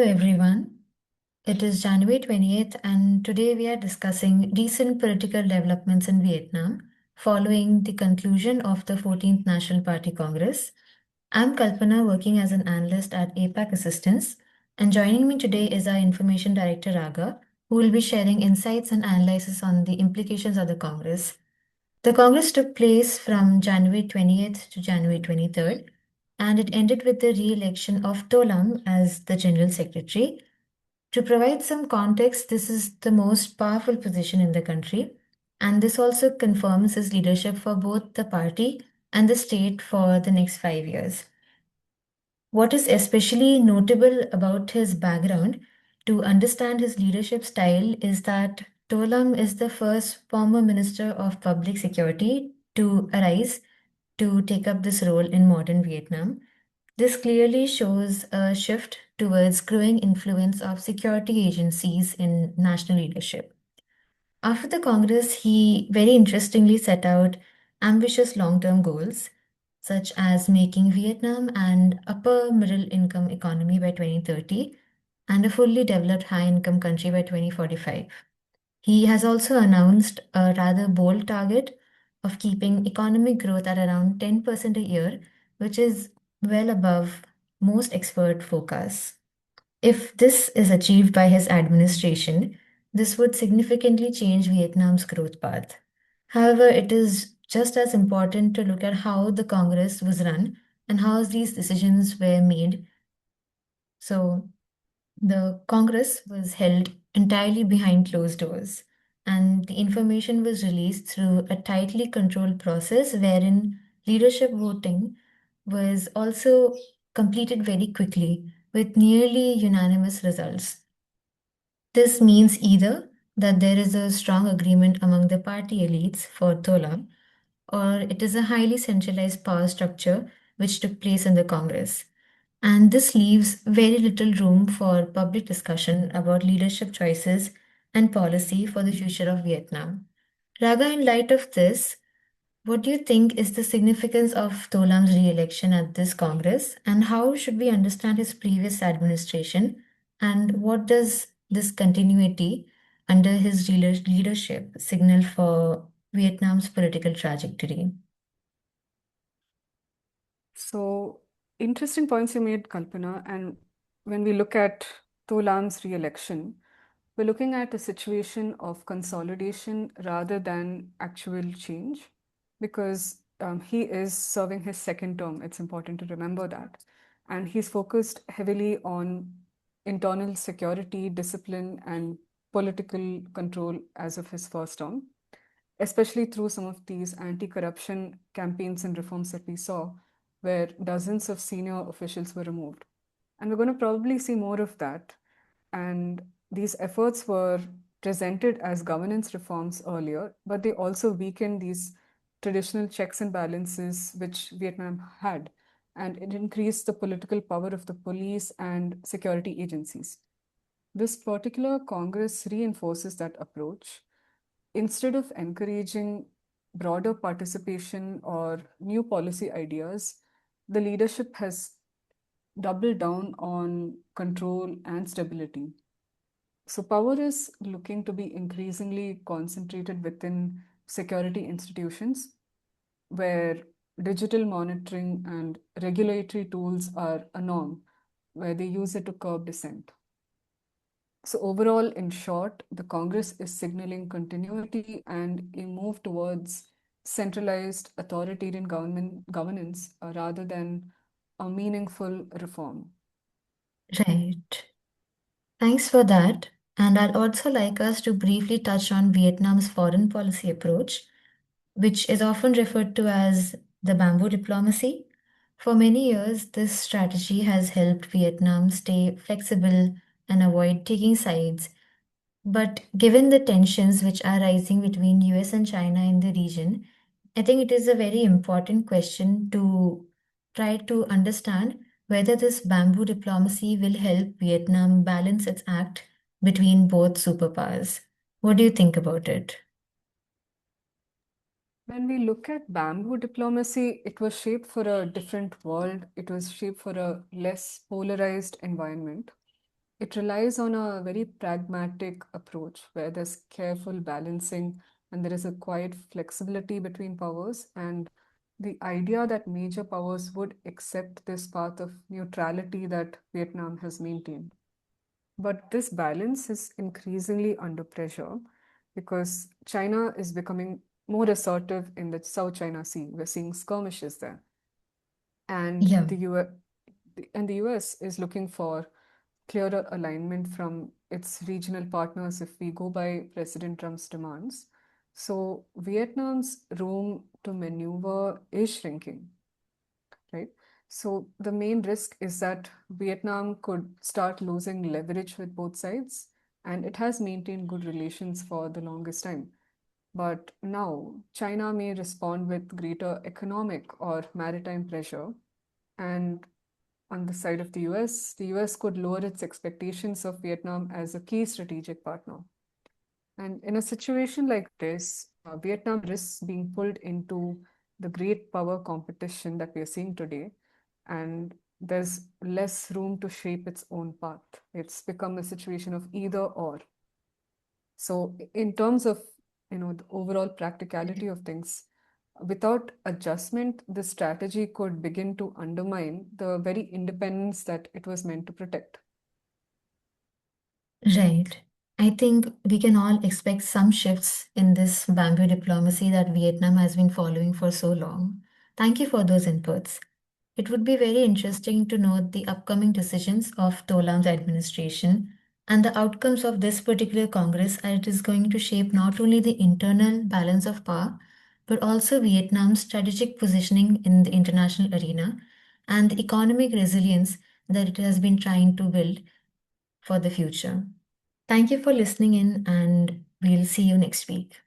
Hello, everyone. It is January 20th, and today we are discussing recent political developments in Vietnam following the conclusion of the 14th National Party Congress. I'm Kalpana, working as an analyst at APAC Assistance, and joining me today is our Information Director, Raga, who will be sharing insights and analysis on the implications of the Congress. The Congress took place from January 20th to January 23rd, and it ended with the re election of Tolam as the General Secretary. To provide some context, this is the most powerful position in the country, and this also confirms his leadership for both the party and the state for the next 5 years. What is especially notable about his background to understand his leadership style is that Tolam is the first former Minister of Public Security to arise to take up this role in modern Vietnam. This clearly shows a shift towards growing influence of security agencies in national leadership. After the Congress, he very interestingly set out ambitious long term goals, such as making Vietnam an upper middle income economy by 2030 and a fully developed high income country by 2045. He has also announced a rather bold target of keeping economic growth at around 10% a year, which is well above most expert forecasts. If this is achieved by his administration, this would significantly change Vietnam's growth path. However, it is just as important to look at how the Congress was run and how these decisions were made. So, the Congress was held entirely behind closed doors, and the information was released through a tightly controlled process wherein leadership voting was also completed very quickly with nearly unanimous results. This means either that there is a strong agreement among the party elites for Tola, or it is a highly centralized power structure which took place in the Congress. And this leaves very little room for public discussion about leadership choices and policy for the future of Vietnam. Raga, in light of this, what do you think is the significance of Tolam's re-election at this Congress, and how should we understand his previous administration, and what does this continuity under his leadership signal for Vietnam's political trajectory? So, interesting points you made, Kalpana. And when we look at Tolam's re-election, we're looking at a situation of consolidation rather than actual change, because he is serving his second term. It's important to remember that. And he's focused heavily on internal security, discipline, and political control as of his first term, especially through some of these anti corruption campaigns and reforms that we saw, where dozens of senior officials were removed. And we're going to probably see more of that. And these efforts were presented as governance reforms earlier, but they also weakened these traditional checks and balances which Vietnam had. And it increased the political power of the police and security agencies. This particular Congress reinforces that approach. Instead of encouraging broader participation or new policy ideas, the leadership has doubled down on control and stability. So, power is looking to be increasingly concentrated within security institutions where digital monitoring and regulatory tools are a norm, where they use it to curb dissent. So, overall, in short, the Congress is signaling continuity and a move towards centralized authoritarian governance rather than a meaningful reform. Right. Thanks for that. And I'd also like us to briefly touch on Vietnam's foreign policy approach, which is often referred to as the bamboo diplomacy. For many years, this strategy has helped Vietnam stay flexible and avoid taking sides. But given the tensions which are rising between US and China in the region, I think it is a very important question to try to understand whether this bamboo diplomacy will help Vietnam balance its act between both superpowers. What do you think about it? When we look at bamboo diplomacy, it was shaped for a different world. It was shaped for a less polarized environment. it relies on a very pragmatic approach where there's careful balancing and there is a quiet flexibility between powers. And the idea that major powers would accept this path of neutrality that Vietnam has maintained. But this balance is increasingly under pressure because China is becoming more assertive in the South China Sea. We're seeing skirmishes there. And Yeah, the US is looking for clearer alignment from its regional partners if we go by President Trump's demands. So Vietnam's room to maneuver is shrinking, right? So the main risk is that Vietnam could start losing leverage with both sides, and it has maintained good relations for the longest time. But now China may respond with greater economic or maritime pressure, and on the side of the US could lower its expectations of Vietnam as a key strategic partner. And in a situation like this, Vietnam risks being pulled into the great power competition that we are seeing today, and there's less room to shape its own path. It's become a situation of either or. So, in terms of the overall practicality of things, without adjustment, the strategy could begin to undermine the very independence that it was meant to protect. right. I think we can all expect some shifts in this bamboo diplomacy that Vietnam has been following for so long. Thank you for those inputs. It would be very interesting to note the upcoming decisions of Tolam's administration and the outcomes of this particular Congress, as it is going to shape not only the internal balance of power, but also Vietnam's strategic positioning in the international arena and the economic resilience that it has been trying to build for the future. Thank you for listening in, and we'll see you next week.